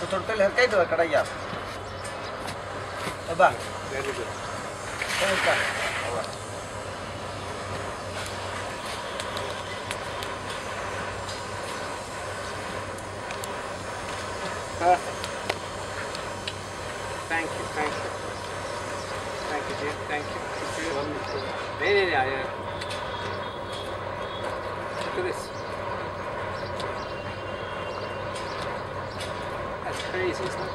total harga itu kada ya. Abang. Very good. Thank you, thank you. Thank you, dear. Thank you. Yeah. Look at this. That's crazy, isn't it?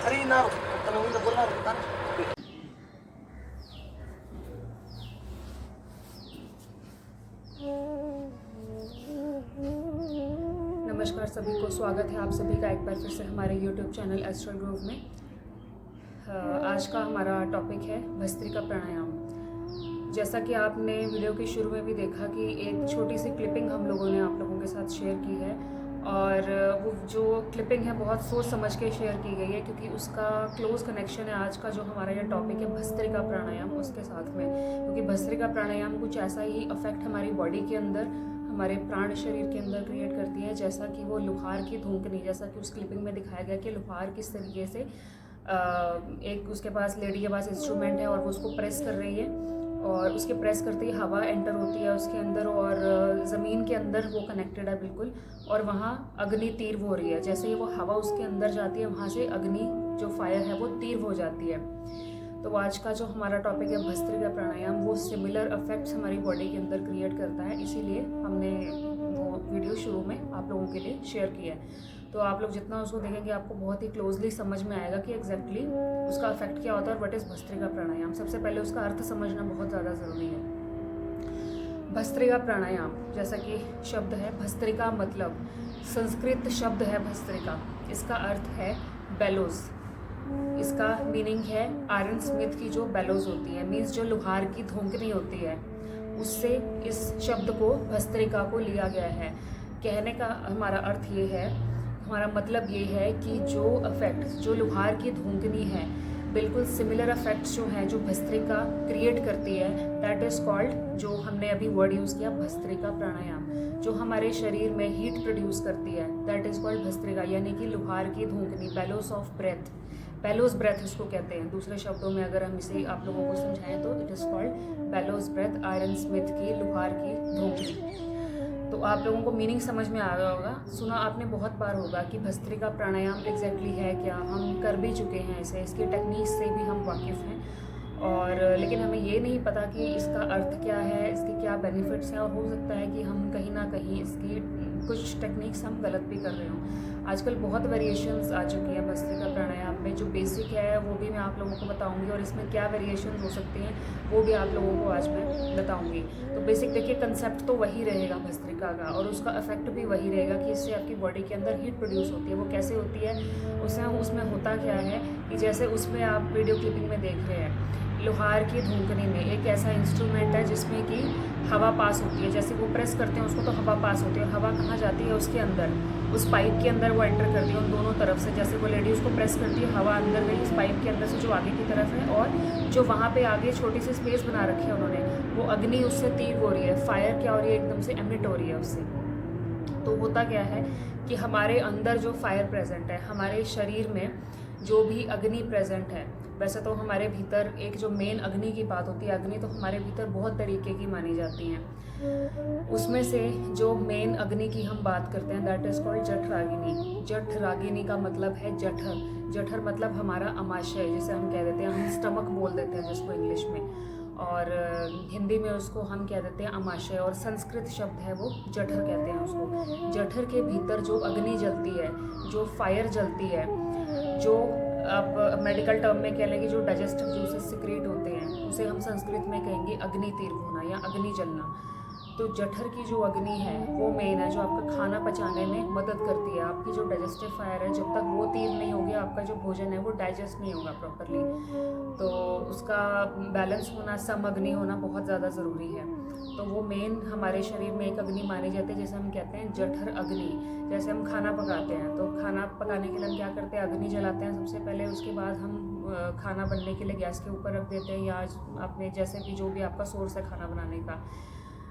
Hari naruh, tanungin na bola kita. नमस्कार सभी को, स्वागत है आप सभी का एक बार फिर से हमारे YouTube चैनल एस्ट्रल ग्रोव में। आज का हमारा टॉपिक है भस्त्रिका प्राणायाम। जैसा कि आपने वीडियो के शुरू में भी देखा कि एक छोटी सी क्लिपिंग हम लोगों ने आप लोगों के साथ शेयर की है, और वो जो क्लिपिंग है बहुत सोच समझ के शेयर की गई है, क्योंकि उसका क्लोज कनेक्शन है आज का जो हमारा ये टॉपिक है भस्त्रिका प्राणायाम उसके साथ में। क्योंकि भस्त्रिका प्राणायाम कुछ ऐसा ही इफेक्ट हमारी बॉडी के अंदर, हमारे प्राण शरीर के अंदर क्रिएट करती है, जैसा कि वो लुहार की धूंकनी, जैसा कि उस क्लिपिंग में दिखाया गया कि लुहार किस तरीके से एक उसके पास लेडी के पास इंस्ट्रूमेंट है और वो उसको प्रेस कर रही है, और उसके प्रेस करते ही हवा एंटर होती है उसके अंदर, और ज़मीन के अंदर वो कनेक्टेड है बिल्कुल, और वहाँ अग्नि तीव्र हो रही है। जैसे ही वो हवा उसके अंदर जाती है वहाँ से अग्नि जो फायर है वो तीव्र हो जाती है। तो आज का जो हमारा टॉपिक है भस्त्रिका प्राणायाम, वो सिमिलर इफेक्ट्स हमारी बॉडी के अंदर क्रिएट करता है, इसीलिए हमने वो वीडियो शुरू में आप लोगों के लिए शेयर किया है। तो आप लोग जितना उसको देखेंगे आपको बहुत ही क्लोजली समझ में आएगा कि एग्जैक्टली उसका इफेक्ट क्या होता है और व्हाट इज़ भस्त्रिका प्राणायाम। सबसे पहले उसका अर्थ समझना बहुत ज़्यादा ज़रूरी है। भस्त्रिका प्राणायाम, जैसा कि शब्द है भस्त्रिका, मतलब संस्कृत शब्द है भस्त्रिका, इसका अर्थ है बेलोज। इसका मीनिंग है आयरन स्मिथ की जो बेलोज होती है, मीन्स जो लुहार की धोंकनी होती है, उससे इस शब्द को भस्त्रिका को लिया गया है। कहने का हमारा अर्थ ये है, हमारा मतलब ये है कि जो इफेक्ट जो लुहार की धोंकनी है, बिल्कुल सिमिलर इफेक्ट्स जो हैं जो भस्त्रिका क्रिएट करती है, दैट इज़ कॉल्ड, जो हमने अभी वर्ड यूज़ किया भस्त्रिका प्राणायाम, जो हमारे शरीर में हीट प्रोड्यूस करती है, दैट इज़ कॉल्ड भस्त्रिका, यानी कि लुहार की धोंकनी, bellows of breath, bellows breath इसको कहते हैं। दूसरे शब्दों में अगर हम इसे आप लोगों को समझाएं तो it is called bellows breath, iron smith की लुहार की धोंकनी। तो आप लोगों को मीनिंग समझ में आ गया होगा, सुना आपने बहुत बार होगा कि भस्त्रिका प्राणायाम एग्जैक्टली है क्या, हम कर भी चुके हैं इसे, इसकी टेक्निक से भी हम वाकिफ़ हैं, और लेकिन हमें ये नहीं पता कि इसका अर्थ क्या है, इसके क्या बेनिफिट्स हैं, और हो सकता है कि हम कहीं ना कहीं इसकी कुछ टेक्निक्स हम गलत भी कर रहे हों। आजकल बहुत वेरिएशंस आ चुकी हैं भस्त्रिका प्राणायाम में। जो बेसिक है वो भी मैं आप लोगों को बताऊंगी, और इसमें क्या वेरिएशंस हो सकती हैं वो भी आप लोगों को आज मैं बताऊंगी। तो बेसिक देखिए, कंसेप्ट तो वही रहेगा भस्त्रिका का, और उसका इफेक्ट भी वही रहेगा कि इससे आपकी बॉडी के अंदर हीट प्रोड्यूस होती है। वो कैसे होती है, उसमें होता क्या है कि जैसे उसमें आप वीडियो क्लिपिंग में देख रहे हैं, लोहार की धूंकनी में एक ऐसा इंस्ट्रूमेंट है जिसमें कि हवा पास होती है। जैसे वो प्रेस करते हैं उसको तो हवा पास होती है, और हवा कहाँ जाती है, उसके अंदर, उस पाइप के अंदर वो एंटर करती है उन दोनों तरफ से। जैसे वो लेडी उसको प्रेस करती है, हवा अंदर गई इस पाइप के अंदर से जो आगे की तरफ है, और जो वहाँ पे आगे छोटी सी स्पेस बना रखी है उन्होंने, वो अग्नि उससे तीव्र हो रही है, फायर क्या हो रही है, एकदम से एमिट हो रही है उससे। तो होता क्या है कि हमारे अंदर जो फायर प्रेजेंट है, हमारे शरीर में जो भी अग्नि प्रेजेंट है, वैसे तो हमारे भीतर एक जो मेन अग्नि की बात होती है, अग्नि तो हमारे भीतर बहुत तरीके की मानी जाती हैं, उसमें से जो मेन अग्नि की हम बात करते हैं दैट इज़ कॉल्ड जठराग्नि। जठराग्नि का मतलब है जठर, जठर मतलब हमारा अमाशय, जिसे हम कह देते हैं, हम स्टमक बोल देते हैं जिसको इंग्लिश में, और हिंदी में उसको हम कह देते हैं अमाशय, और संस्कृत शब्द है वो जठर कहते हैं उसको। जठर के भीतर जो अग्नि जलती है, जो फायर जलती है, जो आप मेडिकल टर्म में कह लेंगे जो डाइजेस्टिव जूसेस सिक्रेट होते हैं, उसे हम संस्कृत में कहेंगे अग्नि तीव्र होना या अग्नि जलना। तो जठर की जो अग्नि है वो मेन है, जो आपका खाना पचाने में मदद करती है। आपकी जो डाइजेस्टिव फायर है, जब तक वो तीव्र नहीं होगी आपका जो भोजन है वो डाइजेस्ट नहीं होगा प्रॉपरली। तो उसका बैलेंस होना, सम अग्नि होना बहुत ज़्यादा ज़रूरी है। तो वो मेन हमारे शरीर में एक अग्नि मानी जाती है, जैसे हम कहते हैं जठर अग्नि। जैसे हम खाना पकाते हैं तो खाना पकाने के लिए हम क्या करते हैं, अग्नि जलाते हैं सबसे पहले, उसके बाद हम खाना बनने के लिए गैस के ऊपर रख देते हैं, या आपने जैसे भी जो भी आपका सोर्स है खाना बनाने का,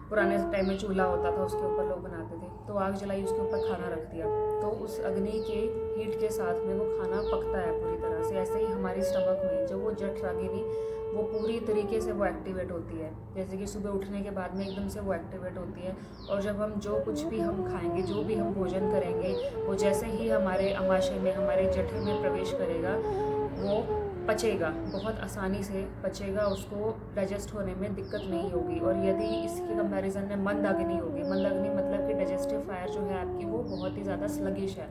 पुराने टाइम में चूल्हा होता था उसके ऊपर लोग बनाते थे, तो आग जलाई उसके ऊपर खाना रख दिया, तो उस अग्नि के हीट के साथ में वो खाना पकता है पूरी तरह से। ऐसे ही हमारी स्टमक में जब वो जठर अग्नि वो पूरी तरीके से वो एक्टिवेट होती है, जैसे कि सुबह उठने के बाद में एकदम से वो एक्टिवेट होती है। और जब हम जो कुछ भी हम खाएंगे, जो भी हम भोजन करेंगे, वो जैसे ही हमारे आमाशय में, हमारे जठर में प्रवेश करेगा, वो पचेगा, बहुत आसानी से पचेगा, उसको डाइजेस्ट होने में दिक्कत नहीं होगी। और यदि इसके कंपैरिजन में मंद अग्नि होगी, मंद अग्नि मतलब कि डाइजेस्टिव फायर जो है आपकी वो बहुत ही ज़्यादा स्लगिश है,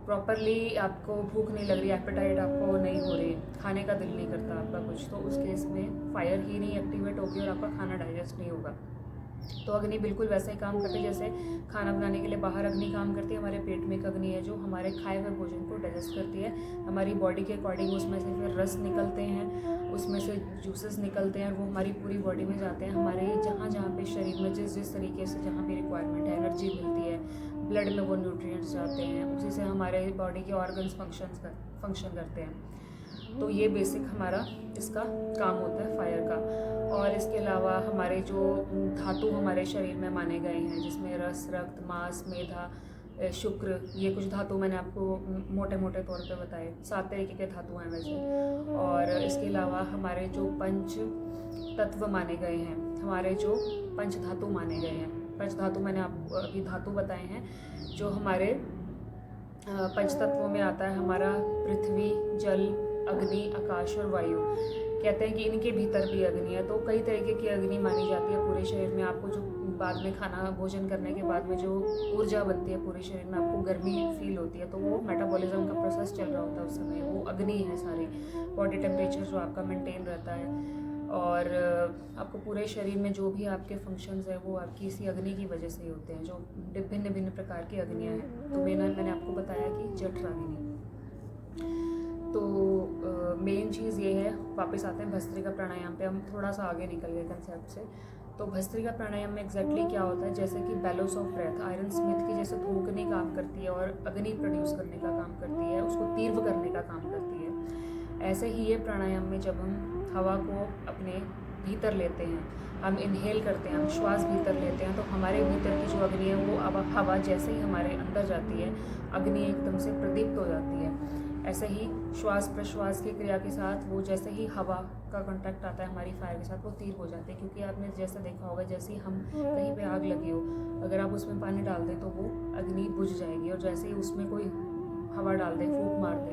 प्रॉपरली आपको भूख नहीं लग रही, एपेटाइट आपको नहीं हो रही, खाने का दिल नहीं करता आपका कुछ, तो उस केस में फायर ही नहीं एक्टिवेट होगी और आपका खाना डाइजेस्ट नहीं होगा। तो अग्नि बिल्कुल वैसा ही काम करती है जैसे खाना बनाने के लिए बाहर अग्नि काम करती है, हमारे पेट में एक अग्नि है जो हमारे खाए हुए भोजन को डाइजेस्ट करती है। हमारी बॉडी के अकॉर्डिंग उसमें से फिर रस निकलते हैं, उसमें से जूसेस निकलते हैं, वो हमारी पूरी बॉडी में जाते हैं, हमारे जहाँ जहाँ पे शरीर में जिस तरीके से जहाँ भी रिक्वायरमेंट है, एनर्जी मिलती है, ब्लड में वो न्यूट्रिएंट्स जाते हैं, उसी से हमारे बॉडी के ऑर्गन्स फंक्शन करते हैं। तो ये बेसिक हमारा इसका काम होता है फायर का। और इसके अलावा हमारे जो धातु हमारे शरीर में माने गए हैं, जिसमें रस, रक्त, मांस, मेधा, शुक्र, ये कुछ धातु मैंने आपको मोटे मोटे तौर पे बताए। 7 तरीके के धातु हैं वैसे। और इसके अलावा हमारे जो पंच तत्व माने गए हैं, हमारे जो पंच धातु माने गए हैं, पंच धातु मैंने आपको अभी धातु बताए हैं, जो हमारे पंच तत्वों में आता है हमारा पृथ्वी, जल, अग्नि, आकाश और वायु। कहते हैं कि इनके भीतर भी अग्नि है, तो कई तरीके की अग्नि मानी जाती है पूरे शरीर में। आपको जो बाद में खाना भोजन करने के बाद में जो ऊर्जा बनती है पूरे शरीर में, आपको गर्मी फील होती है, तो वो मेटाबॉलिज्म का प्रोसेस चल रहा होता है उस समय, वो अग्नि है सारी। बॉडी टेम्परेचर जो आपका मेंटेन रहता है, और आपको पूरे शरीर में जो भी आपके फंक्शंस है वो आपकी इसी अग्नि की वजह से ही होते हैं, जो भिन्न भिन्न प्रकार की अग्नियाँ हैं। तो मैंने आपको बताया कि जठर अग्नि। तो मेन चीज़ ये है, वापस आते हैं भस्त्रिका प्राणायाम पे। हम थोड़ा सा आगे निकल गए कंसेप्ट से। तो भस्त्रिका प्राणायाम में एग्जैक्टली क्या होता है, जैसे कि bellows of breath, iron smith की जैसे थूकने काम करती है और अग्नि प्रोड्यूस करने का काम करती है, उसको तीव्र करने का काम करती है, ऐसे ही ये प्राणायाम में जब हम हवा को अपने भीतर लेते हैं, हम इनहेल करते हैं, हम श्वास भीतर लेते हैं, तो हमारे भीतर की जो अग्नि है वो हवा जैसे ही हमारे अंदर जाती है, अग्नि एकदम से प्रदीप्त हो जाती है। ऐसे ही श्वास प्रश्वास की क्रिया के साथ वो जैसे ही हवा का कांटेक्ट आता है हमारी फायर के साथ, वो तीव्र हो जाती है। क्योंकि आपने जैसे देखा होगा, जैसे ही हम कहीं पे आग लगी हो, अगर आप उसमें पानी डाल दें तो वो अग्नि बुझ जाएगी, और जैसे ही उसमें कोई हवा डाल दे, फूंक मार दे,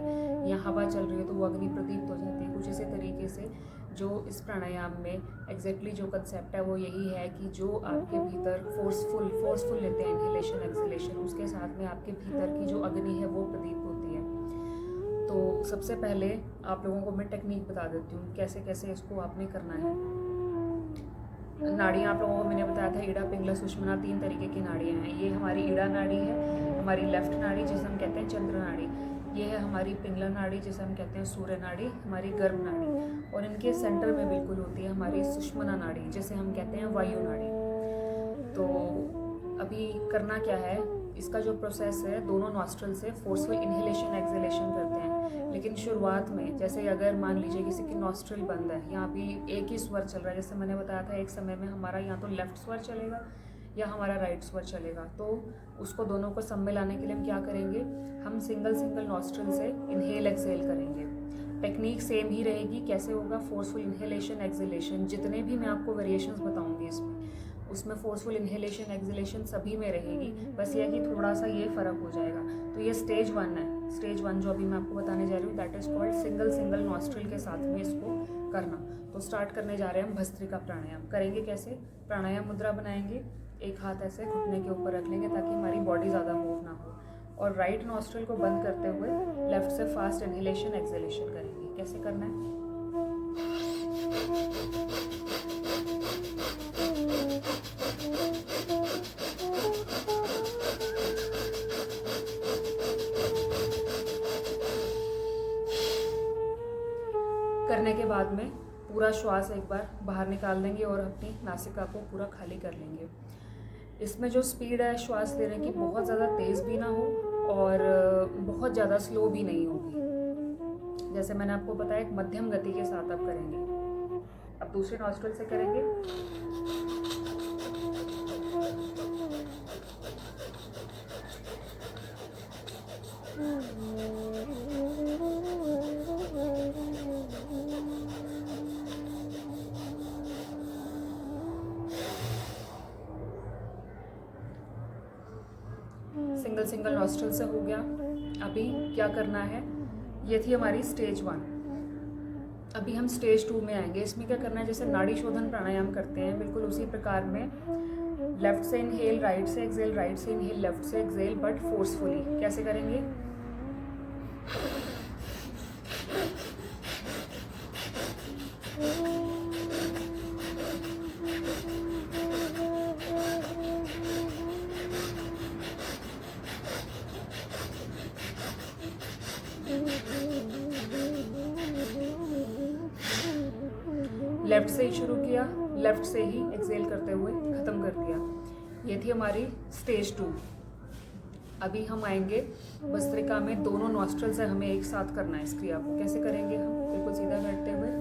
या हवा चल रही है तो वो अग्नि प्रदीप्त हो जाती है। कुछ इसी तरीके से जो इस प्राणायाम में एग्जैक्टली जो कंसेप्ट है वो यही है कि जो आपके भीतर फोर्सफुल लेते हैं इनहेलेशन एक्सहेलेशन, उसके साथ में आपके भीतर की जो अग्नि है वो प्रदीप्त होती है। तो सबसे पहले आप लोगों को मैं टेक्निक बता देती हूँ कैसे कैसे इसको आपने करना है। नाड़ियाँ आप लोगों को मैंने बताया था, ईड़ा, पिंगला, सुषुम्ना, 3 तरीके की नाड़ियाँ हैं। ये हमारी ईड़ा नाड़ी है, हमारी लेफ्ट नाड़ी जिसे हम कहते हैं चंद्र नाड़ी। ये है हमारी पिंगला नाड़ी जिसे हम कहते हैं सूर्य नाड़ी, हमारी गर्भ नाड़ी। और इनके सेंटर में बिल्कुल होती है हमारी सुषुम्ना नाड़ी जिसे हम कहते हैं वायु नाड़ी। तो अभी करना क्या है, इसका जो प्रोसेस है, दोनों नॉस्ट्रल से फोर्सफुल इनहेलेशन एक्सहेलेशन करते हैं। लेकिन शुरुआत में जैसे अगर मान लीजिए किसी की नॉस्ट्रल बंद है, यहाँ भी एक ही स्वर चल रहा है, जैसे मैंने बताया था एक समय में हमारा यहाँ तो लेफ्ट स्वर चलेगा या हमारा राइट स्वर चलेगा, तो उसको दोनों को सब मिलाने के लिए हम क्या करेंगे, हम सिंगल नॉस्ट्रल से इनहेल एक्सहेल करेंगे। टेक्निक सेम ही रहेगी, कैसे होगा, फोर्सफुल इनहेलेशन एक्सहेलेशन, जितने भी मैं आपको वेरिएशंस बताऊंगी उसमें फोर्सफुल इनहेलेशन एक्सहेलेशन सभी में रहेगी, बस ये कि थोड़ा सा ये फ़र्क हो जाएगा। तो ये स्टेज 1 है। स्टेज 1 जो अभी मैं आपको बताने जा रही हूँ, that is called single nostril के साथ में इसको करना। तो स्टार्ट करने जा रहे हैं हम भस्त्रिका प्राणायाम। करेंगे कैसे, प्राणायाम मुद्रा बनाएंगे, एक हाथ ऐसे घुटने के ऊपर रख लेंगे ताकि हमारी बॉडी ज़्यादा मूव ना हो, और राइट नॉस्ट्रल को बंद करते हुए लेफ्ट से फास्ट इनहेलेशन एक्सहेलेशन करेंगे। कैसे करना है, करने के बाद में पूरा श्वास एक बार बाहर निकाल देंगे और अपनी नासिका को पूरा खाली कर लेंगे। इसमें जो स्पीड है श्वास लेने की बहुत ज़्यादा तेज़ भी ना हो और बहुत ज़्यादा स्लो भी नहीं होगी। जैसे मैंने आपको बताया एक मध्यम गति के साथ आप करेंगे। अब दूसरे नॉस्ट्रिल से करेंगे। सिंगल नॉस्ट्रिल से हो गया। अभी क्या करना है, ये थी हमारी स्टेज 1। अभी हम स्टेज 2 में आएंगे। इसमें क्या करना है, जैसे नाड़ी शोधन प्राणायाम करते हैं बिल्कुल उसी प्रकार में लेफ्ट से इनहेल, राइट से एक्सेल, राइट से इनहेल, लेफ्ट से एक्सेल, बट फोर्सफुली। कैसे करेंगे, लेफ्ट से ही शुरू किया, लेफ्ट से ही एक्सेल करते हुए ख़त्म कर दिया। ये थी हमारी स्टेज 2। अभी हम आएंगे भस्त्रिका में, दोनों नॉस्ट्रल से हमें एक साथ करना है इस क्रिया को। कैसे करेंगे हम, बिल्कुल सीधा बैठते हुए।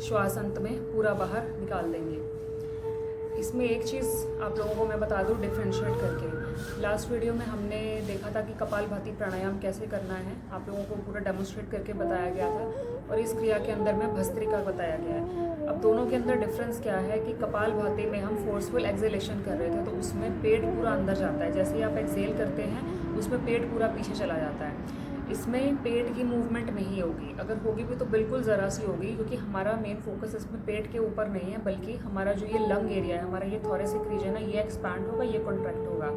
श्वास अंत में पूरा बाहर निकाल देंगे। इसमें एक चीज़ आप लोगों को मैं बता दूं डिफ्रेंशिएट करके। लास्ट वीडियो में हमने देखा था कि कपालभाति प्राणायाम कैसे करना है, आप लोगों को पूरा डेमोन्स्ट्रेट करके बताया गया था और इस क्रिया के अंदर में भस्त्रिका बताया गया है। अब दोनों के अंदर डिफरेंस क्या है कि कपालभाति में हम फोर्सफुल एक्सेलेशन कर रहे थे तो उसमें पेट पूरा अंदर जाता है, जैसे ही आप एक्सेल करते हैं उसमें पेट पूरा पीछे चला जाता है। इसमें पेट की मूवमेंट नहीं होगी, अगर होगी भी तो बिल्कुल ज़रा सी होगी, क्योंकि हमारा मेन फोकस इसमें पेट के ऊपर नहीं है, बल्कि हमारा जो ये लंग एरिया है, हमारा ये थोरेसिक रीजन है, ये एक्सपैंड होगा, ये कॉन्ट्रैक्ट होगा।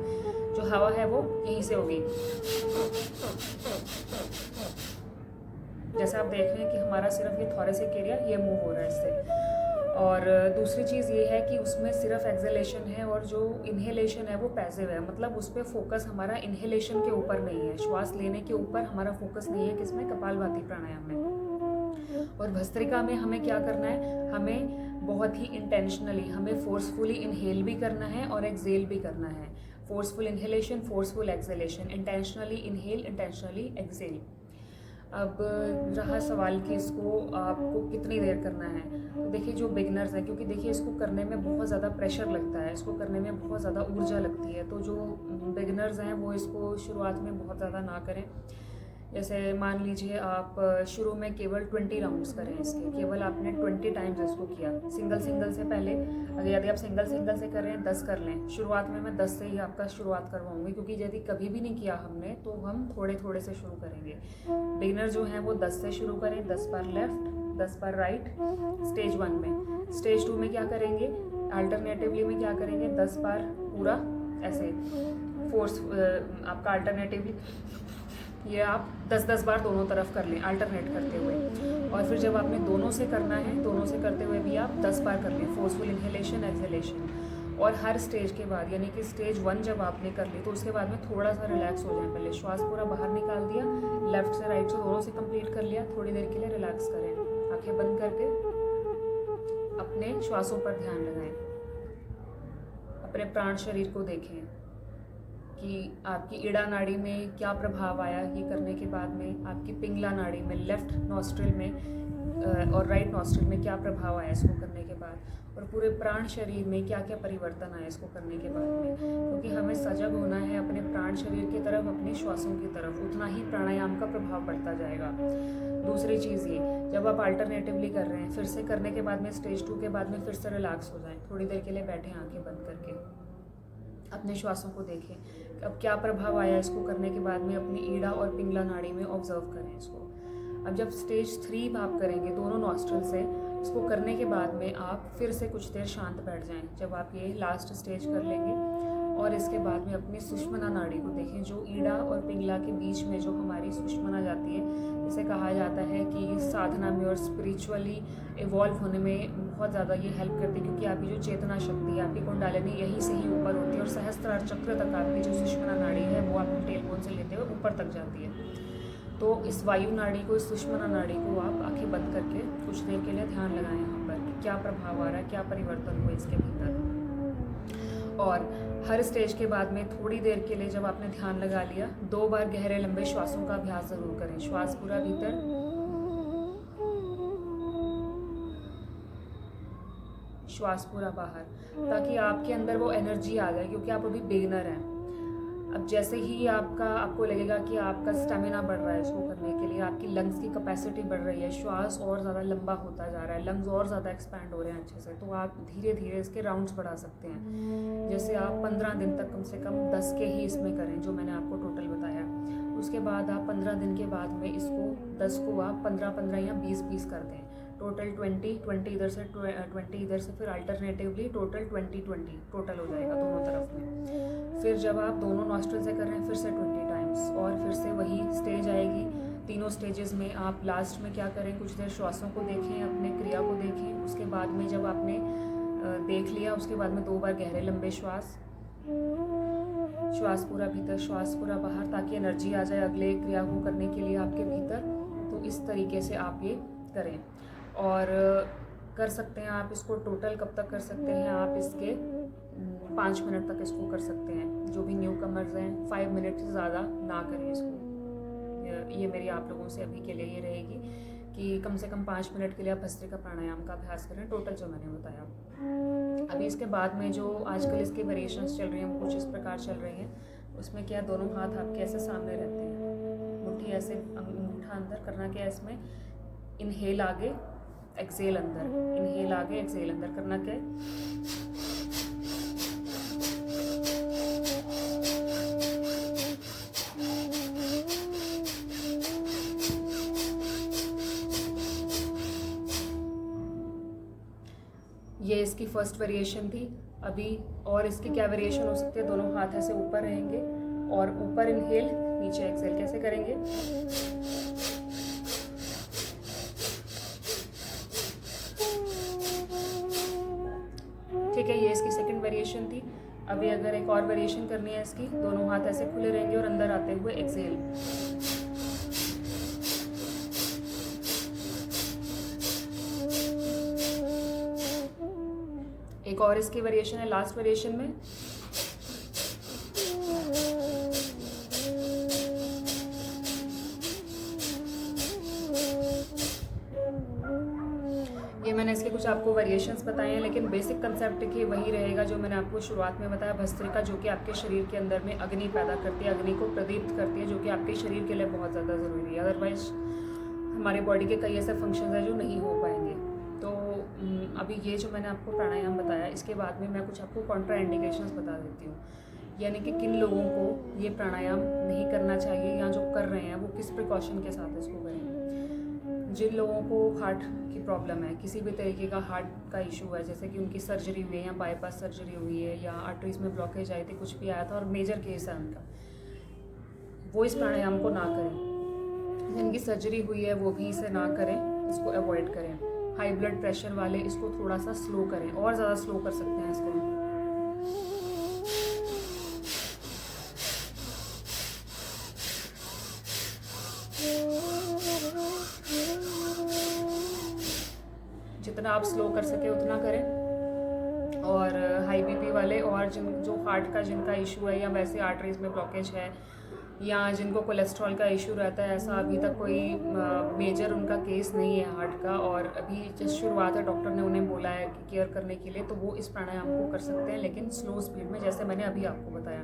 जो हवा है वो यहीं से होगी। जैसे आप देख रहे हैं कि हमारा सिर्फ ये थोरेसिक एरिया ये मूव हो रहा है इससे। और दूसरी चीज़ ये है कि उसमें सिर्फ एक्सेलेशन है और जो इन्हेलेशन है वो पैसिव है, मतलब उस पर फोकस हमारा इन्हेलेशन के ऊपर नहीं है, श्वास लेने के ऊपर हमारा फोकस नहीं है, किसमें, कपालभाति प्राणायाम में। और भस्त्रिका में हमें क्या करना है, हमें बहुत ही इंटेंशनली, हमें फोर्सफुली इनहेल भी करना है और एक्सेल भी करना है। Forceful inhalation, forceful exhalation, intentionally inhale, intentionally exhale. अब रहा सवाल कि इसको आपको कितनी देर करना है, तो देखिए जो बिगनर्स हैं, क्योंकि देखिए इसको करने में बहुत ज़्यादा प्रेशर लगता है, इसको करने में बहुत ज़्यादा ऊर्जा लगती है, तो जो बिगनर्स हैं वो इसको शुरुआत में बहुत ज़्यादा ना करें। जैसे मान लीजिए आप शुरू में केवल 20 राउंड्स करें इसके, केवल आपने 20 टाइम्स इसको किया। सिंगल से पहले, अगर यदि आप सिंगल से कर रहे हैं 10 कर लें। शुरुआत में मैं 10 से ही आपका शुरुआत करवाऊंगी, क्योंकि यदि कभी भी नहीं किया हमने तो हम थोड़े से शुरू करेंगे। बिगिनर जो हैं वो 10 से शुरू करें, 10 बार लेफ्ट, 10 बार राइट, स्टेज 1 में। स्टेज 2 में क्या करेंगे, अल्टरनेटिवली में क्या करेंगे, 10 बार पूरा ऐसे फोर्स आपका अल्टरनेटिवली, ये आप 10-10 बार दोनों तरफ कर लें अल्टरनेट करते हुए। और फिर जब आपने दोनों से करना है, दोनों से करते हुए भी आप 10 बार कर लें, फोर्सफुल इन्हेलेशन, एक्सेलेशन। और हर स्टेज के बाद, यानी कि स्टेज 1 जब आपने कर ली तो उसके बाद में थोड़ा सा रिलैक्स हो जाए। पहले श्वास पूरा बाहर निकाल दिया, लेफ्ट से राइट से दोनों से कंप्लीट कर लिया, थोड़ी देर के लिए रिलैक्स करें, आंखें बंद करके अपने श्वासों पर ध्यान लगाएं, अपने प्राण शरीर को देखें कि आपकी इड़ा नाड़ी में क्या प्रभाव आया ये करने के बाद में, आपकी पिंगला नाड़ी में, लेफ्ट नॉस्ट्रिल में और राइट नॉस्ट्रिल में क्या प्रभाव आया इसको करने के बाद, और पूरे प्राण शरीर में क्या क्या परिवर्तन आया इसको करने के बाद में। क्योंकि हमें सजग होना है अपने प्राण शरीर की तरफ, अपने श्वासों की तरफ, उतना ही प्राणायाम का प्रभाव बढ़ता जाएगा। दूसरी चीज़ ये, जब आप अल्टरनेटिवली कर रहे हैं, फिर से करने के बाद में स्टेज 2 के बाद में फिर से रिलैक्स हो जाएं, थोड़ी देर के लिए बैठें आंखें बंद करके, अपने श्वासों को देखें अब क्या प्रभाव आया इसको करने के बाद में, अपनी ईड़ा और पिंगला नाड़ी में ऑब्जर्व करें इसको। अब जब स्टेज 3 आप करेंगे दोनों नॉस्ट्रल से, इसको करने के बाद में आप फिर से कुछ देर शांत बैठ जाएं। जब आप ये लास्ट स्टेज कर लेंगे और इसके बाद में अपनी सुषुम्ना नाड़ी को देखें, जो ईड़ा और पिंगला के बीच में जो हमारी सुषुम्ना जाती है, जिसे कहा जाता है कि साधना में और स्पिरिचुअली इवॉल्व होने में बहुत ज़्यादा ये हेल्प करती है, क्योंकि आपकी जो चेतना शक्ति है, आपकी कुंडलिनी यहीं से ही ऊपर होती है और सहस्त्रार चक्र तक आपकी जो सुषुम्ना नाड़ी है वो आपकी टेलबोन से लेते हुए ऊपर तक जाती है। तो इस वायु नाड़ी को, इस सुषुम्ना नाड़ी को आप आंखें बंद करके कुछ देर के लिए ध्यान लगाएं यहाँ पर कि क्या प्रभाव आ रहा है, क्या परिवर्तन हुआ इसके भीतर। और हर स्टेज के बाद में थोड़ी देर के लिए जब आपने ध्यान लगा लिया, 2 बार गहरे लंबे श्वासों का अभ्यास ज़रूर करें। श्वास पूरा भीतर, श्वास पूरा बाहर, ताकि आपके अंदर वो एनर्जी आ जाए, क्योंकि आप अभी बिगिनर हैं। अब जैसे ही आपको लगेगा कि आपका स्टेमिना बढ़ रहा है इसको करने के लिए, आपकी लंग्स की कैपेसिटी बढ़ रही है, श्वास और ज़्यादा लंबा होता जा रहा है, लंग्स और ज़्यादा एक्सपैंड हो रहे हैं अच्छे से, तो आप धीरे धीरे इसके राउंड्स बढ़ा सकते हैं। जैसे आप 15 दिन तक कम से कम 10 के ही इसमें करें, जो मैंने आपको टोटल बताया। उसके बाद आप 15 दिन के बाद में इसको 10 को आप 15-15 या 20-20 कर दें। टोटल 20 इधर से 20 इधर से, फिर अल्टरनेटिवली टोटल 20 टोटल हो जाएगा दोनों तरफ में। फिर जब आप दोनों नॉस्ट्रल से कर रहे हैं फिर से 20 टाइम्स, और फिर से वही स्टेज आएगी। तीनों स्टेजेस में आप लास्ट में क्या करें, कुछ देर श्वासों को देखें, अपने क्रिया को देखें। उसके बाद में जब आपने देख लिया, उसके बाद में 2 बार गहरे लंबे श्वास, श्वास पूरा भीतर, श्वास पूरा बाहर, ताकि एनर्जी आ जाए अगले क्रिया को करने के लिए आपके भीतर। तो इस तरीके से आप ये करें और कर सकते हैं आप इसको। टोटल कब तक कर सकते हैं आप इसके 5 मिनट तक इसको कर सकते हैं। जो भी न्यू कमर्स हैं 5 मिनट से ज़्यादा ना करें इसको। ये मेरी आप लोगों से अभी के लिए ये रहेगी कि कम से कम 5 मिनट के लिए आप भस्त्रिका प्राणायाम का अभ्यास करें, टोटल जो मैंने बताया। अभी इसके बाद में जो आजकल इसके वेरिएशंस चल रही हैं वो कुछ इस प्रकार चल रही हैं। उसमें क्या, दोनों हाथ आपके ऐसे सामने रहते हैं, मुट्ठी ऐसे, अंगूठा अंदर। करना क्या है इसमें, इनहेल आगे एक्सेल अंदर, इनहेल आगे एक्सेल अंदर। करना क्या है, ये इसकी फर्स्ट वेरिएशन थी। अभी और इसकी क्या वेरिएशन हो सकती है, दोनों हाथ ऐसे ऊपर रहेंगे और ऊपर इनहेल, नीचे एक्सेल। कैसे करेंगे, ठीक है। ये इसकी सेकंड वेरिएशन थी। अभी अगर एक और वेरिएशन करनी है इसकी, दोनों हाथ ऐसे खुले रहेंगे और अंदर आते हुए एक्सेल। एक और इसकी वेरिएशन है लास्ट वेरिएशन में। ये मैंने इसके कुछ आपको वेरिएशंस बताए हैं, लेकिन बेसिक कंसेप्ट की वही रहेगा जो मैंने आपको शुरुआत में बताया, भस्त्रिका, जो कि आपके शरीर के अंदर में अग्नि पैदा करती है, अग्नि को प्रदीप्त करती है, जो कि आपके शरीर के लिए बहुत ज़्यादा ज़रूरी है। अदरवाइज हमारे बॉडी के कई ऐसे फंक्शंस हैं जो नहीं हो पाएंगे। तो अभी ये जो मैंने आपको प्राणायाम बताया, इसके बाद में मैं कुछ आपको कॉन्ट्रा इंडिकेशंस बता देती हूँ, यानी कि किन लोगों को ये प्राणायाम नहीं करना चाहिए या जो कर रहे हैं वो किस प्रिकॉशन के साथ इसको करें। जिन लोगों को हार्ट की प्रॉब्लम है, किसी भी तरीके का हार्ट का इशू है, जैसे कि उनकी सर्जरी हुई है या बाईपास सर्जरी हुई है या आर्टरीज में ब्लॉकेज आई थी, कुछ भी आया था और मेजर केस है उनका, वो इस प्राणायाम को ना करें। जिनकी सर्जरी हुई है वो भी इसे ना करें, इसको अवॉइड करें। हाई ब्लड प्रेशर वाले इसको थोड़ा सा स्लो करें, और ज़्यादा स्लो कर सकते हैं इसको। जितना आप स्लो कर सके उतना करें। और हाई बीपी वाले और जो हार्ट का जिनका इशू है या वैसे आर्टरीज में ब्लॉकेज है या जिनको कोलेस्ट्रॉल का इशू रहता है, ऐसा अभी तक कोई मेजर उनका केस नहीं है हार्ट का, और अभी जस्ट शुरुआत है, डॉक्टर ने उन्हें बोला है कि केयर करने के लिए, तो वो इस प्राणायाम को कर सकते हैं, लेकिन स्लो स्पीड में, जैसे मैंने अभी आपको बताया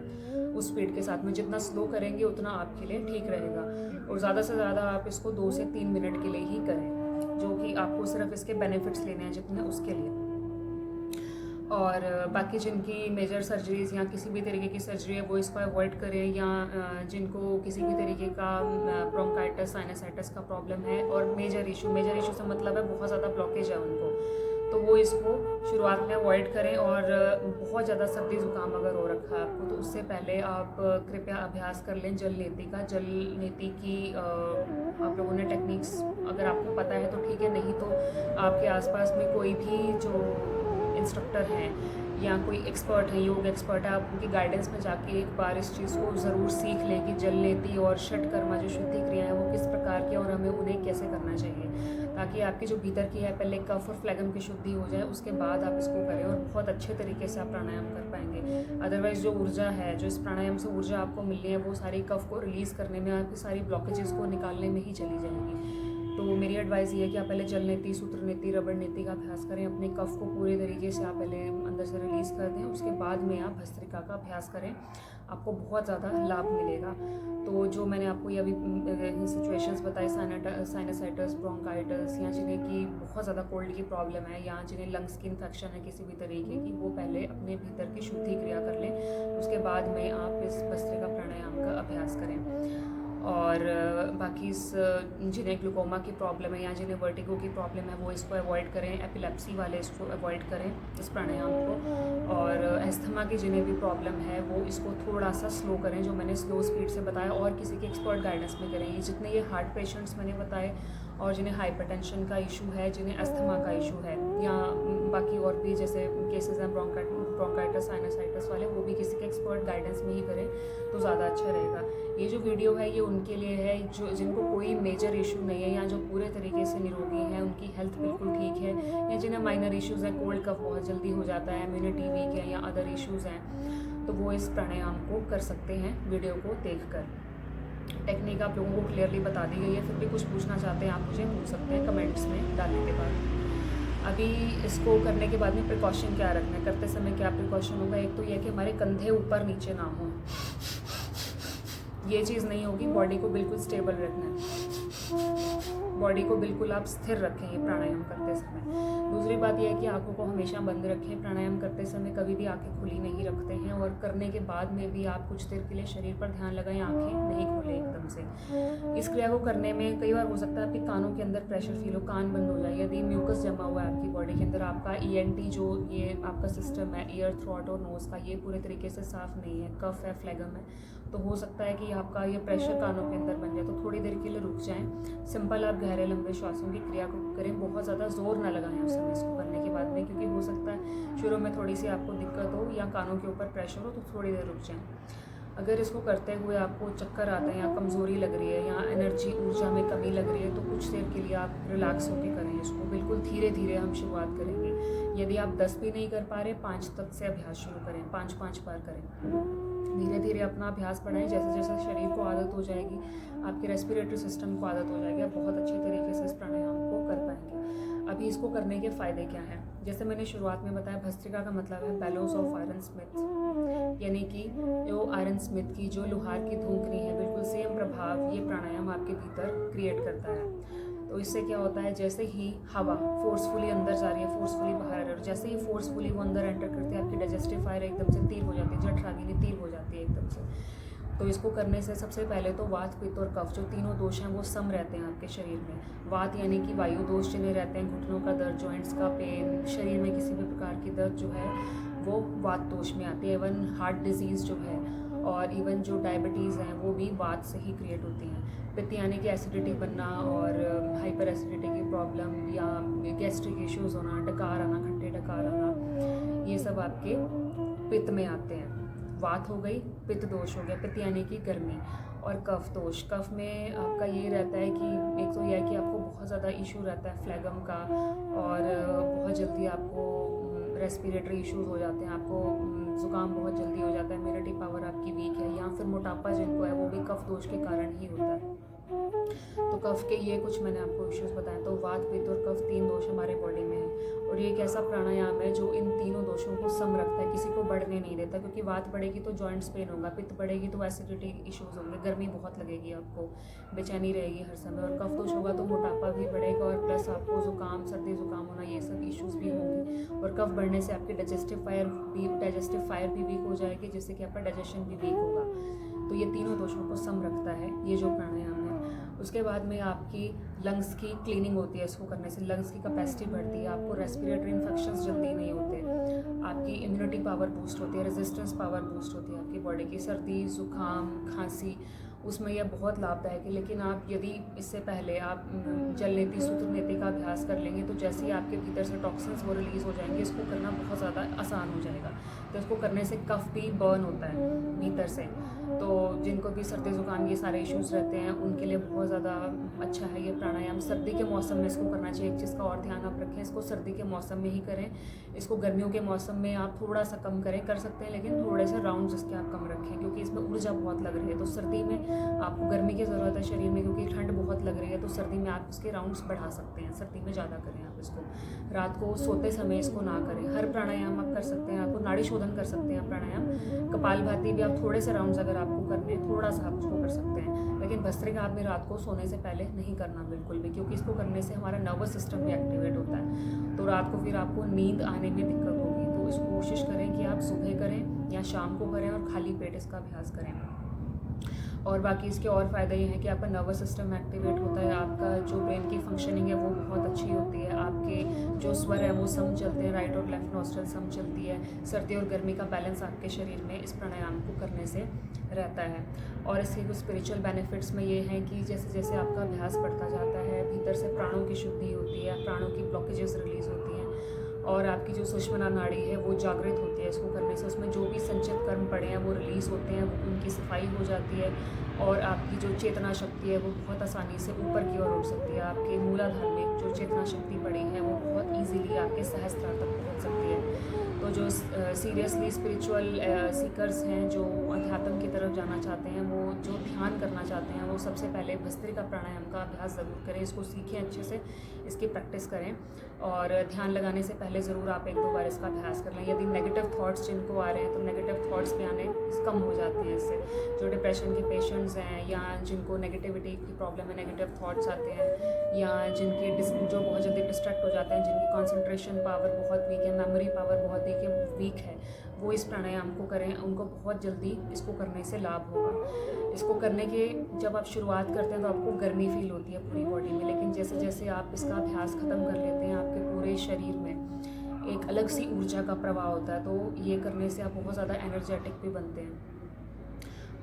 उस स्पीड के साथ में। जितना स्लो करेंगे उतना आपके लिए ठीक रहेगा, और ज़्यादा से ज़्यादा आप इसको 2 से 3 मिनट के लिए ही करें, जो कि आपको सिर्फ इसके बेनिफिट्स लेने हैं जितने उसके लिए। और बाकी जिनकी मेजर सर्जरीज या किसी भी तरीके की सर्जरी है वो इसको अवॉइड करें, या जिनको किसी भी तरीके का ब्रोंकाइटिस साइनसाइटिस का प्रॉब्लम है और मेजर इशू से मतलब है बहुत ज़्यादा ब्लॉकेज है उनको, तो वो इसको शुरुआत में अवॉइड करें। और बहुत ज़्यादा सर्दी ज़ुकाम अगर हो रखा है आपको तो उससे पहले आप कृपया अभ्यास कर लें जल नेति का। जल नेति की आप लोगों ने टेक्निक्स अगर आपको पता है तो ठीक है, नहीं तो आपके आसपास में कोई भी जो इंस्ट्रक्टर हैं या कोई एक्सपर्ट है, योग एक्सपर्ट है, आप उनकी गाइडेंस में जाके एक बार इस चीज़ को ज़रूर सीख लें कि जल नेति और षटकर्मा जो शुद्धि क्रिया है वो किस प्रकार की और हमें उन्हें कैसे करना चाहिए, ताकि आपकी जो भीतर की है पहले कफ और फ्लैगम की शुद्धि हो जाए, उसके बाद आप इसको करें और बहुत अच्छे तरीके से आप प्राणायाम कर पाएंगे। अदरवाइज़ जो ऊर्जा है, जो इस प्राणायाम से ऊर्जा आपको मिल रही है, वो सारी कफ को रिलीज़ करने में, आपकी सारी ब्लॉकेजेस को निकालने में ही चली जाएंगी। तो मेरी एडवाइस ये है कि आप पहले जल नेति, सूत्र नेति, रबड़ नेति का अभ्यास करें, अपने कफ को पूरे तरीके से आप पहले अंदर से रिलीज़ कर दें, उसके बाद में आप भस्त्रिका का अभ्यास करें, आपको बहुत ज़्यादा लाभ मिलेगा। तो जो मैंने आपको ये अभी सिचुएशंस बताई, साइनसाइटिस, ब्रोंकाइटिस, या जिन्हें की बहुत ज़्यादा कोल्ड की प्रॉब्लम है या जिन्हें लंग्स की इन्फेक्शन है किसी भी तरीके की, वो पहले अपने भीतर की शुद्धि क्रिया कर लें, उसके बाद में आप इस भस्त्रिका प्राणायाम का अभ्यास करें। और बाकी इस जिन्हें ग्लूकोमा की प्रॉब्लम है या जिन्हें वर्टिगो की प्रॉब्लम है वो इसको अवॉइड करें, एपिलेप्सी वाले इसको अवॉइड करें इस प्राणायाम को, और अस्थमा की जिन्हें भी प्रॉब्लम है वो इसको थोड़ा सा स्लो करें, जो मैंने स्लो स्पीड से बताया, और किसी के एक्सपर्ट गाइडेंस में करें। जितने ये हार्ट पेशेंट्स मैंने बताए और जिन्हें हाइपरटेंशन का इशू है, जिन्हें अस्थमा का इशू है, या बाकी और भी जैसे केसेस हैं ब्रोंकाइटिस साइनसाइटिस वाले, वो भी किसी के एक्सपर्ट गाइडेंस में ही करें तो ज़्यादा अच्छा रहेगा। ये जो वीडियो है ये उनके लिए है जो जिनको कोई मेजर इशू नहीं है या जो पूरे तरीके से निरोगी हैं, उनकी हेल्थ बिल्कुल ठीक है, या जिन्हें माइनर इश्यूज़ हैं, कोल्ड कफ बहुत जल्दी हो जाता है, इम्यूनिटी वीक है या अदर इश्यूज़ हैं, तो वो इस प्राणायाम को कर सकते हैं वीडियो को देखकर। टेक्निक आप लोगों को क्लियरली बता दी गई है, फिर भी कुछ पूछना चाहते हैं आप मुझे पूछ सकते हैं कमेंट्स में डालने के बाद। अभी इसको करने के बाद में प्रिकॉशन क्या रखना है, करते समय क्या प्रिकॉशन होगा, एक तो यह कि हमारे कंधे ऊपर नीचे ना हो, ये चीज़ नहीं होगी। बॉडी को बिल्कुल स्टेबल रखना है, बॉडी को बिल्कुल आप स्थिर रखें ये प्राणायाम करते समय। दूसरी बात यह है कि आंखों को हमेशा बंद रखें, प्राणायाम करते समय कभी भी आंखें खुली नहीं रखते हैं, और करने के बाद में भी आप कुछ देर के लिए शरीर पर ध्यान लगाएं, आंखें नहीं खोलें एकदम से। इस क्रिया को करने में कई बार हो सकता है आपके कानों के अंदर प्रेशर फील हो, कान बंद हो जाए, यदि म्यूकस जमा हुआ है आपकी बॉडी के अंदर, आपका ENT जो ये आपका सिस्टम है ईयर, थ्रोट और नोज़ का, ये पूरे तरीके से साफ़ नहीं है, कफ है, फ्लैगम है, तो हो सकता है कि आपका ये प्रेशर कानों के अंदर बन जाए, तो थोड़ी देर के लिए रुक जाएं। सिंपल आप गहरे लंबे श्वासों की क्रिया को करें, बहुत ज़्यादा जोर ना लगाएं उस समय इसको करने के बाद में, क्योंकि हो सकता है शुरू में थोड़ी सी आपको दिक्कत हो या कानों के ऊपर प्रेशर हो, तो थोड़ी देर रुक जाएं। अगर इसको करते हुए आपको चक्कर आते हैं या कमज़ोरी लग रही है या एनर्जी ऊर्जा में कमी लग रही है, तो कुछ देर के लिए आप रिलैक्स होकर करें इसको, बिल्कुल धीरे धीरे हम शुरुआत करेंगे। यदि आप 10 भी नहीं कर पा रहे, 5 तक से अभ्यास शुरू करें, 5-5 बार करें, धीरे धीरे अपना अभ्यास बढ़ाएं। जैसे जैसे शरीर को आदत हो जाएगी, आपके रेस्पिरेटरी सिस्टम को आदत हो जाएगी, आप बहुत अच्छे तरीके से इस प्राणायाम को कर पाएंगे। अभी इसको करने के फ़ायदे क्या हैं, जैसे मैंने शुरुआत में बताया, भस्त्रिका का मतलब है बैलोस ऑफ आयरन स्मिथ, यानी कि जो आयरन स्मिथ की जो लोहार की धूकनी है, बिल्कुल सेम प्रभाव ये प्राणायाम आपके भीतर क्रिएट करता है। तो इससे क्या होता है, जैसे ही हवा फोर्सफुली अंदर जा रही है, फोर्सफुली बाहर आ रही है, जैसे ही फोर्सफुली वो अंदर एंटर करती है, आपकी डाइजेस्टिव फायर एकदम से तीव्र हो जाती है, जठराग्नि तीव्र हो जाती है एकदम से। तो इसको करने से सबसे पहले तो वात, पित्त और कफ, जो तीनों दोष हैं वो सम रहते हैं आपके शरीर में। वात यानी कि वायु दोष जिन्हें रहते हैं, घुटनों का दर्द, जॉइंट्स का पेन, शरीर में किसी भी प्रकार की दर्द जो है वो वात दोष में आती है। इवन हार्ट डिजीज़ जो है और इवन जो डायबिटीज़ हैं वो भी वात से ही क्रिएट होती हैं। पित्त यानी कि एसिडिटी बनना और हाइपर एसिडिटी की प्रॉब्लम या गैस्ट्रिक इश्यूज़ होना, डकार आना, खट्टे डकार आना, ये सब आपके पित्त में आते हैं। वात हो गई, पित्त दोष हो गया, पित्त यानी कि गर्मी, और कफ दोष, कफ में आपका ये रहता है कि एक तो यह है कि आपको बहुत ज़्यादा इशू रहता है फ्लैगम का, और बहुत जल्दी आपको रेस्पिरेटरी इश्यूज हो जाते हैं, आपको ज़ुकाम बहुत जल्दी हो जाता है, इम्यूनिटी पावर आपकी वीक है, या फिर मोटापा जिनको है वो भी कफ दोष के कारण ही होता है। तो कफ के ये कुछ मैंने आपको इश्यूज बताए। तो वात, पित्त और कफ 3 दोष हमारे बॉडी में हैं और ये एक ऐसा प्राणायाम है जो इन तीनों दोषों को सम रखता है, किसी को बढ़ने नहीं देता। क्योंकि वात बढ़ेगी तो जॉइंट्स पेन होगा, पित्त बढ़ेगी तो एसिडिटी इश्यूज होंगे, गर्मी बहुत लगेगी आपको, बेचैनी रहेगी हर समय, और कफ दोष होगा तो मोटापा भी बढ़ेगा और प्लस आपको जुकाम, सर्दी जुकाम होना, ये सब इश्यूज भी होंगे। और कफ बढ़ने से आपकी डाइजेस्टिव फायर भी वीक हो जाएगी, जिससे कि आपका डाइजेशन भी वीक होगा। तो ये तीनों दोषों को सम रखता है ये जो प्राणायाम है। उसके बाद में आपकी लंग्स की क्लीनिंग होती है, इसको करने से लंग्स की कैपेसिटी बढ़ती है, आपको रेस्पिरेटरी इन्फेक्शंस जल्दी नहीं होते, आपकी इम्यूनिटी पावर बूस्ट होती है, रेजिस्टेंस पावर बूस्ट होती है आपकी बॉडी की। सर्दी, जुकाम, खांसी, उसमें यह बहुत लाभदायक है। लेकिन आप यदि इससे पहले आप जल नीति, सूत्र नीति का अभ्यास कर लेंगे तो जैसे ही आपके भीतर से टॉक्सिन्स वो रिलीज़ हो जाएंगे, इसको करना बहुत ज़्यादा आसान हो जाएगा। तो इसको करने से कफ भी बर्न होता है भीतर से, तो जिनको भी सर्दी जुकाम ये सारे इश्यूज़ रहते हैं उनके लिए बहुत ज़्यादा अच्छा है ये प्राणायाम। सर्दी के मौसम में इसको करना चाहिए। एक चीज़ का और ध्यान आप रखें, इसको सर्दी के मौसम में ही करें। इसको गर्मियों के मौसम में आप थोड़ा सा कम करें, कर सकते हैं, लेकिन थोड़े से राउंड इसके आप कम रखें, क्योंकि इसमें ऊर्जा बहुत लग रही है। तो सर्दी में आपको गर्मी की ज़रूरत है शरीर में, क्योंकि ठंड बहुत लग रही है, तो सर्दी में आप इसके राउंड्स बढ़ा सकते हैं। सर्दी में ज़्यादा करें आप इसको, रात को सोते समय इसको ना करें। हर प्राणायाम आप कर सकते हैं, आपको नाड़ी शोधन कर सकते हैं प्राणायाम, कपालभाति भी आप थोड़े से राउंड्स अगर आपको करने हैं, थोड़ा सा आप उसको कर सकते हैं। लेकिन भस्त्रिका आपने रात को सोने से पहले नहीं करना बिल्कुल भी, क्योंकि इसको करने से हमारा नर्वस सिस्टम भी एक्टिवेट होता है, तो रात को फिर आपको नींद आने में दिक्कत होगी। तो इसको कोशिश करें कि आप सुबह करें या शाम को करें और खाली पेट इसका अभ्यास करें। और बाकी इसके और फ़ायदे ये हैं कि आपका नर्वस सिस्टम एक्टिवेट होता है, आपका जो ब्रेन की फंक्शनिंग है वो बहुत अच्छी होती है, आपके जो स्वर है वो सम चलते हैं, राइट और लेफ्ट नॉस्ट्रल सम चलती है, सर्दी और गर्मी का बैलेंस आपके शरीर में इस प्राणायाम को करने से रहता है। और इसके कुछ स्पिरिचुअल बेनिफिट्स में ये हैं कि जैसे जैसे आपका अभ्यास बढ़ता जाता है, भीतर से प्राणों की शुद्धि होती है, प्राणों की ब्लॉकेजेस रिलीज़ होती हैं और आपकी जो सुषुम्ना नाड़ी है वो जागृत होती है इसको करने से। उसमें जो भी संचित कर्म पड़े हैं वो रिलीज़ होते हैं, उनकी सफाई हो जाती है और आपकी जो चेतना शक्ति है वो बहुत आसानी से ऊपर की ओर उठ सकती है। आपके मूलाधार में जो चेतना शक्ति पड़ी है वो बहुत ईजीली आपके सहस्त्रार तक पहुँच सकती है। तो जो सीरियसली स्पिरिचुअल सीकर्स हैं, जो अध्यात्म की तरफ जाना चाहते हैं, वो जो ध्यान करना चाहते हैं, वो सबसे पहले भस्त्रिका प्राणायाम का अभ्यास ज़रूर करें। इसको सीखें, अच्छे से इसकी प्रैक्टिस करें और ध्यान लगाने से पहले ज़रूर आप 1-2 बार इसका अभ्यास कर लें। यदि नेगेटिव थॉट्स जिनको आ रहे हैं तो नेगेटिव थॉट्स भी आने कम हो जाते हैं इससे। जो डिप्रेशन के पेशेंट्स हैं या जिनको नेगेटिविटी की प्रॉब्लम है, नेगेटिव थॉट्स आते हैं, या जिनकी जो बहुत जल्दी डिस्ट्रैक्ट हो जाते हैं, जिनकी कंसंट्रेशन पावर बहुत वीक है, मेमोरी पावर बहुत वीक है, वो इस प्राणायाम को करें, उनको बहुत जल्दी इसको करने से लाभ होगा। इसको करने के जब आप शुरुआत करते हैं तो आपको गर्मी फील होती है पूरी बॉडी में, लेकिन जैसे जैसे आप इसका अभ्यास ख़त्म कर लेते हैं, आपके पूरे शरीर में एक अलग सी ऊर्जा का प्रवाह होता है। तो ये करने से आप बहुत ज़्यादा एनर्जेटिक भी बनते हैं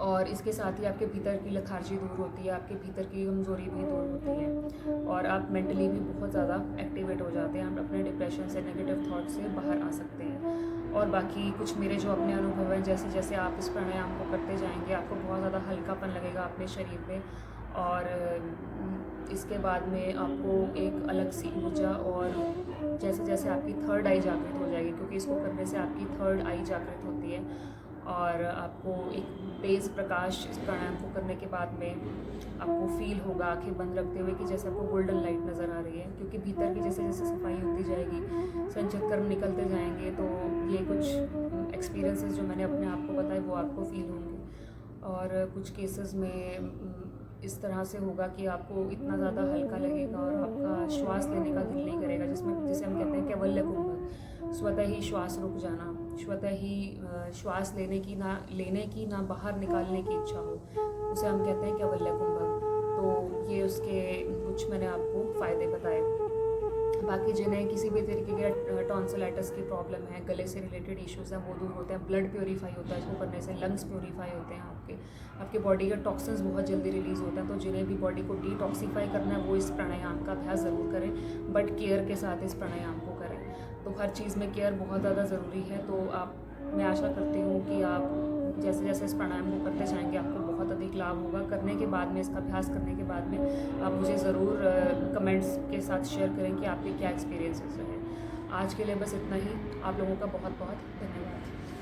और इसके साथ ही आपके भीतर की लथार्जी दूर होती है, आपके भीतर की कमज़ोरी भी दूर होती है और आप मेंटली भी बहुत ज़्यादा एक्टिवेट हो जाते हैं। आप अपने डिप्रेशन से, नेगेटिव थॉट से बाहर आ सकते हैं। और बाकी कुछ मेरे जो अपने अनुभव हैं, जैसे जैसे आप इस प्राणायाम को करते जाएंगे आपको बहुत ज़्यादा हल्कापन लगेगा अपने शरीर पे और इसके बाद में आपको एक अलग सी ऊर्जा और जैसे जैसे आपकी थर्ड आई जागृत हो जाएगी, क्योंकि इसको करने से आपकी थर्ड आई जागृत होती है और आपको एक तेज़ प्रकाश इस प्राणायाम को करने के बाद में आपको फील होगा आंखें बंद रखते हुए कि जैसे आपको गोल्डन लाइट नज़र आ रही है, क्योंकि भीतर की जैसे जैसे सफाई होती जाएगी, संचित कर्म निकलते जाएंगे, तो ये कुछ एक्सपीरियंसेस जो मैंने अपने आप को बताए वो आपको फील होंगे। और कुछ केसेस में इस तरह से होगा कि आपको इतना ज़्यादा हल्का लगेगा और आपका श्वास लेने का दिल नहीं करेगा, जिसे हम कहते हैं कैवल्य कुंभ, स्वतः ही श्वास रुक जाना, स्वतः ही श्वास लेने की ना बाहर निकालने की इच्छा हो, उसे हम कहते हैं कैवल्य कुंभ। तो ये उसके कुछ मैंने आपको फ़ायदे बताए। बाकी जिन्हें किसी भी तरीके के टॉन्सिलाइटिस की प्रॉब्लम है, गले से रिलेटेड इश्यूज़ हैं, वो दूर होते हैं। ब्लड प्योरीफाई होता है इसको करने से, लंग्स प्योरीफाई होते हैं, आपके बॉडी के टॉक्सिन्स बहुत जल्दी रिलीज़ होते हैं। तो जिन्हें भी बॉडी को डिटॉक्सीफाई करना है वो इस प्राणायाम का अभ्यास ज़रूर करें, बट केयर के साथ इस प्राणायाम को करें। तो हर चीज़ में केयर बहुत ज़्यादा ज़रूरी है। तो मैं आशा करती हूँ कि आप जैसे जैसे इस प्राणायाम को करते जाएंगे आपको बहुत अधिक लाभ होगा। करने के बाद में, इसका अभ्यास करने के बाद में आप मुझे ज़रूर कमेंट्स के साथ शेयर करें कि आपके क्या एक्सपीरियंसेस रहे। आज के लिए बस इतना ही। आप लोगों का बहुत बहुत धन्यवाद।